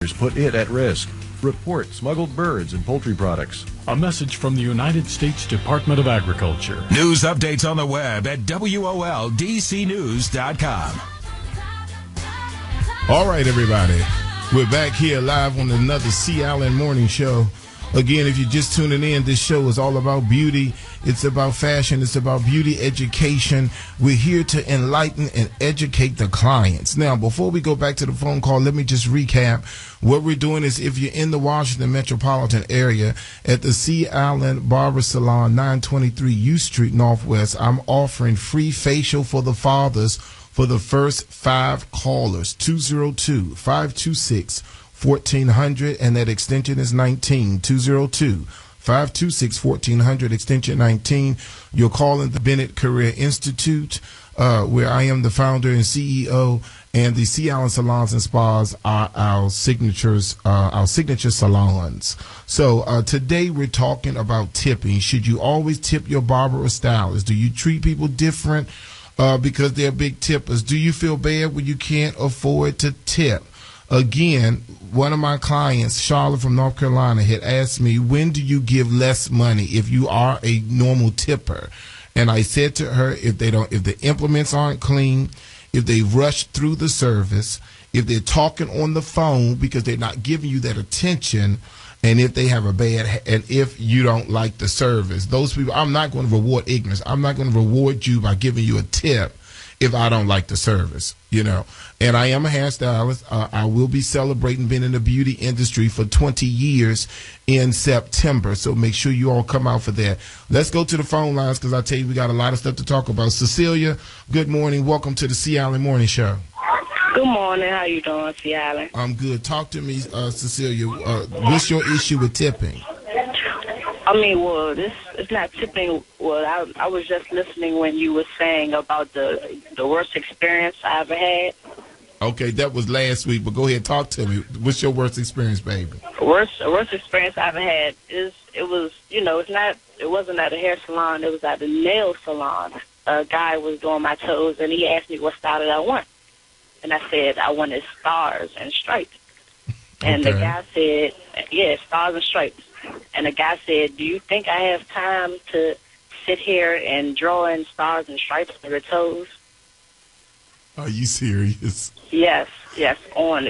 put it at risk. Report smuggled birds and poultry products. A message from the United States Department of Agriculture. News updates on the web at WOLDCnews.com. All right, everybody. We're back here live on another C. Allen Morning Show. Again, if you're just tuning in, this show is all about beauty. It's about fashion. It's about beauty education. We're here to enlighten and educate the clients. Now, before we go back to the phone call, let me just recap. What we're doing is if you're in the Washington metropolitan area at the C. Allen Barber Salon, 923 U Street Northwest, I'm offering free facial for the fathers for the first 5 callers, 202-526-1400, and that extension is 19, 202-526-1400, extension 19. You're calling the Bennett Career Institute, where I am the founder and CEO, and the C. Allen Salons and Spas are our signature salons. So today we're talking about tipping. Should you always tip your barber or stylist? Do you treat people different because they're big tippers? Do you feel bad when you can't afford to tip? Again, one of my clients, Charlotte from North Carolina, had asked me, when do you give less money if you are a normal tipper? And I said to her, if the implements aren't clean, if they rush through the service, if they're talking on the phone because they're not giving you that attention, and if they have and if you don't like the service, those people, I'm not going to reward ignorance. I'm not going to reward you by giving you a tip if I don't like the service, you know. And I am a hairstylist. I will be celebrating being in the beauty industry for 20 years in September. So make sure you all come out for that. Let's go to the phone lines because I tell you we got a lot of stuff to talk about. Cecilia, good morning. Welcome to the C. Allen Morning Show. Good morning. How you doing, C. Allen? I'm good. Talk to me, Cecilia. What's your issue with tipping? I mean, well, it's not tipping. Well, I was just listening when you were saying about the worst experience I ever had. Okay, that was last week, but go ahead, talk to me. What's your worst experience, baby? Worst experience I ever had it wasn't at a hair salon. It was at a nail salon. A guy was doing my toes, and he asked me what style did I want. And I said I wanted stars and stripes. And the guy said, yeah, stars and stripes. And the guy said, do you think I have time to sit here and draw in stars and stripes on your toes? Are you serious? Yes. On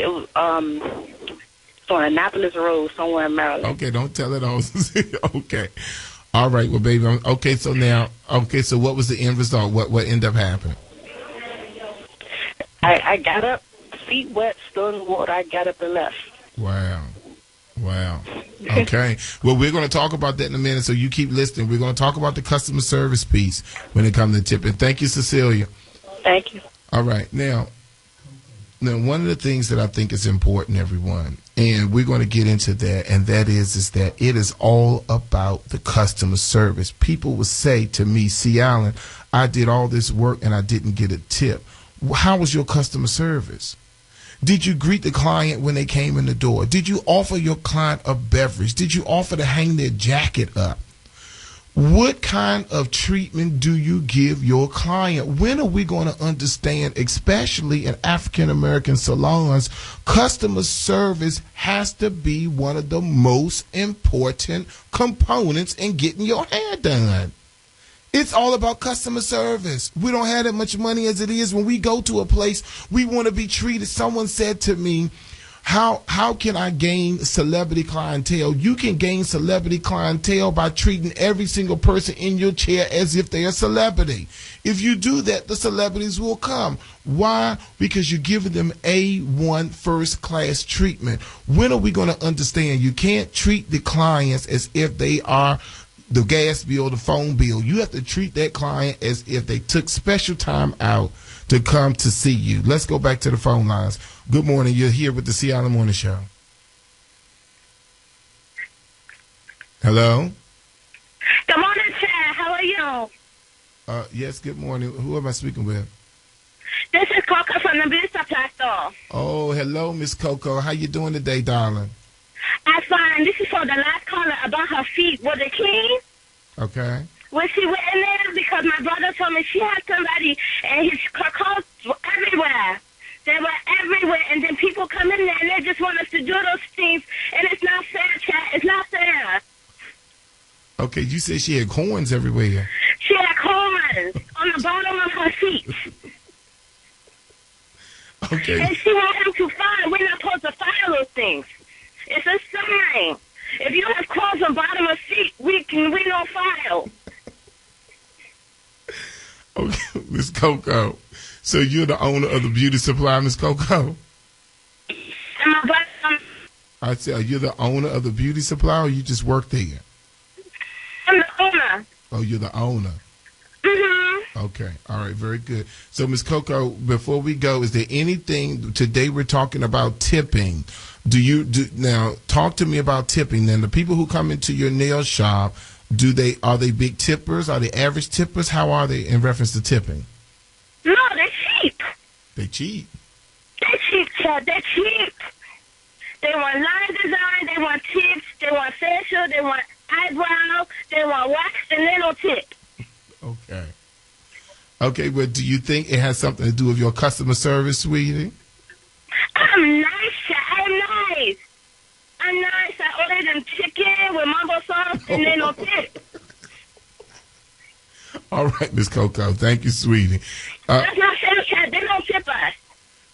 Annapolis Road, somewhere in Maryland. Okay, don't tell it all. Okay. All right, well, baby. Okay, so what was the end result? What ended up happening? I got up, feet wet, still in the water. I got up and left. Wow. Okay. Well, we're going to talk about that in a minute, so you keep listening. We're going to talk about the customer service piece when it comes to tipping. Thank you, Cecilia. Thank you. All right. Now, one of the things that I think is important, everyone, and we're going to get into that, and that is that it is all about the customer service. People will say to me, C. Allen, I did all this work and I didn't get a tip. How was your customer service? Did you greet the client when they came in the door? Did you offer your client a beverage? Did you offer to hang their jacket up? What kind of treatment do you give your client? When are we going to understand, especially in African-American salons, customer service has to be one of the most important components in getting your hair done? It's all about customer service. We don't have that much money as it is. When we go to a place, we want to be treated. Someone said to me, how can I gain celebrity clientele? You can gain celebrity clientele by treating every single person in your chair as if they're a celebrity. If you do that, the celebrities will come. Why? Because you're giving them A1 first class treatment. When are we going to understand you can't treat the clients as if they are the gas bill, the phone bill? You have to treat that client as if they took special time out to come to see you. Let's go back to the phone lines. Good morning. You're here with the C. Allen Morning Show. Hello? Good morning, Chad. How are you? Yes, good morning. Who am I speaking with? This is Coco from the beauty supply store. Oh, hello, Miss Coco. How you doing today, darling? I'm fine. This is for the last caller about her feet. Was it clean? Okay. Was she went in there? Because my brother told me she had somebody and her clothes were everywhere. They were everywhere, and then people come in there and they just want us to do those things, and it's not fair, chat. It's not fair. Okay, you said she had corns everywhere. She had corns on the bottom of her feet. Okay. And she wants him to file. We're not supposed to file those things. It's a sign. If you have corns on the bottom of feet, we don't file. Okay, Miss Coco. So you're the owner of the beauty supply, Miss Coco? And my brother, I said, are you the owner of the beauty supply, or you just work there? I'm the owner. Oh, you're the owner. Mm-hmm. Okay. All right. Very good. So, Ms. Coco, before we go, is there anything today we're talking about tipping? Now talk to me about tipping. Then the people who come into your nail shop, are they big tippers? Are they average tippers? How are they in reference to tipping? No, they're cheap. They cheap. They're cheap, Chad. They're cheap. They want line design. They want tips. They want facial. They want eyebrow. They want wax, and they don't tip. Okay. Okay, but do you think it has something to do with your customer service, sweetie? I'm nice, Chad. I'm nice. I'm nice. I ordered them chicken with mumbo sauce, and they don't tip. All right, Miss Coco. Thank you, sweetie. That's not fair, Chad. They don't tip us.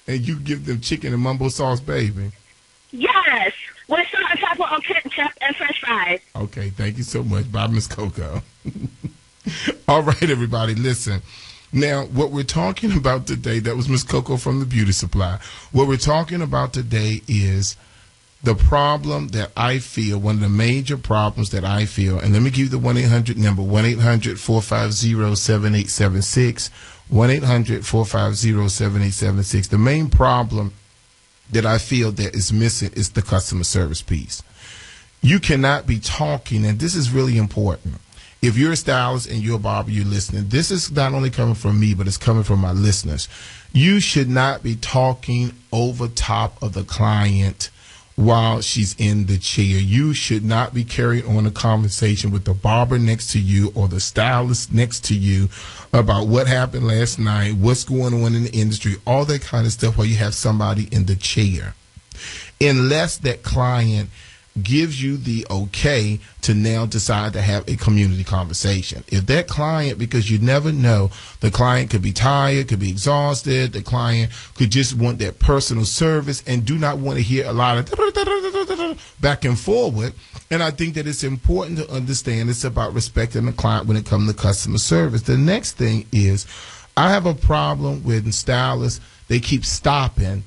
And you give them chicken and mumbo sauce, baby? Yes. With salt and pepper on ketchup and french fries. Okay, thank you so much. Bye, Miss Coco. All right, everybody, listen. Now, what we're talking about today, that was Miss Coco from the Beauty Supply. What we're talking about today is the problem that I feel, one of the major problems that I feel, and let me give you the 1-800 number, 1-800-450-7876, 1-800-450-7876. The main problem that I feel that is missing is the customer service piece. You cannot be talking, and this is really important. If you're a stylist and you're a barber, you're listening, this is not only coming from me, but it's coming from my listeners. You should not be talking over top of the client while she's in the chair. You should not be carrying on a conversation with the barber next to you or the stylist next to you about what happened last night, what's going on in the industry, all that kind of stuff while you have somebody in the chair. Unless that client gives you the okay to now decide to have a community conversation. If that client, because you never know, the client could be tired, could be exhausted, the client could just want that personal service and do not want to hear a lot of back and forward. And I think that it's important to understand it's about respecting the client when it comes to customer service. The next thing is, I have a problem with stylists. They keep stopping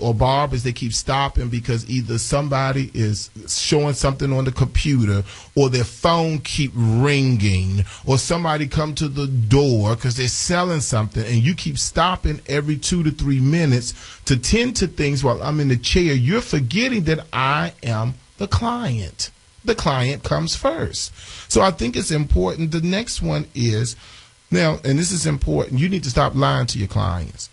or barbers, they keep stopping because either somebody is showing something on the computer or their phone keep ringing or somebody come to the door because they're selling something, and you keep stopping every 2 to 3 minutes to tend to things while I'm in the chair. You're forgetting that I am the client. The client comes first. So I think it's important. The next one is, now, and this is important, you need to stop lying to your clients.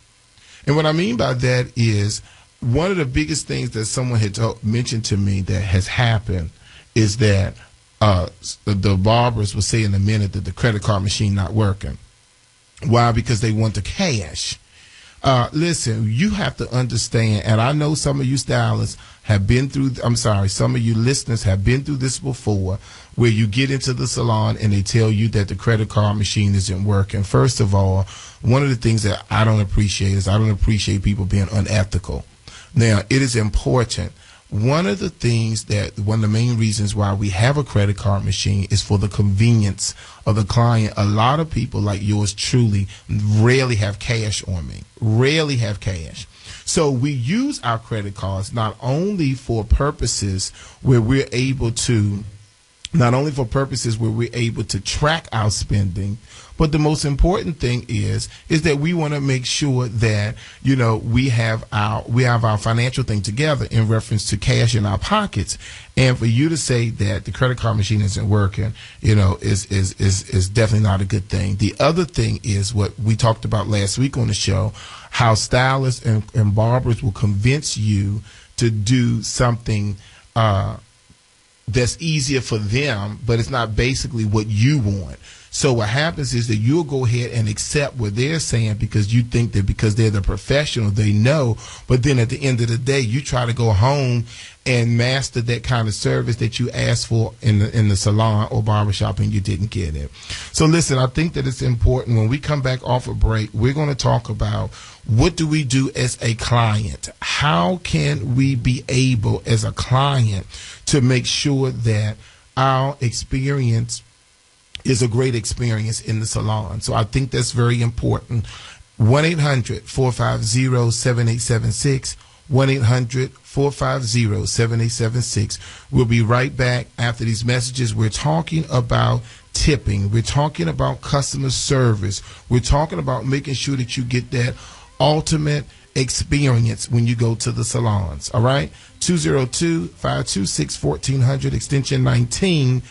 And what I mean by that is, one of the biggest things that someone had mentioned to me that has happened is that the barbers will say in a minute that the credit card machine not working. Why? Because they want the cash. Listen, you have to understand, and I know some of you stylists have been through, some of you listeners have been through this before, where you get into the salon and they tell you that the credit card machine isn't working. First of all, one of the things that I don't appreciate is I don't appreciate people being unethical. Now, it is important. One of the main reasons why we have a credit card machine is for the convenience of the client. A lot of people like yours truly rarely have cash on me, rarely have cash. So we use our credit cards not only for purposes where we're able to track our spending, but the most important thing is that we want to make sure that, we have our financial thing together in reference to cash in our pockets. And for you to say that the credit card machine isn't working, is definitely not a good thing. The other thing is what we talked about last week on the show, how stylists and barbers will convince you to do something that's easier for them, but it's not basically what you want. So what happens is that you'll go ahead and accept what they're saying because you think that because they're the professional, they know. But then at the end of the day, you try to go home and master that kind of service that you asked for in the salon or barbershop and you didn't get it. So listen, I think that it's important when we come back off a break, we're going to talk about what do we do as a client? How can we be able as a client to make sure that our experience is a great experience in the salon? So I think that's very important. 1-800-450-7876. 1-800-450-7876. We'll be right back after these messages. We're talking about tipping. We're talking about customer service. We're talking about making sure that you get that ultimate experience when you go to the salons. All right? 202-526-1400, extension 19.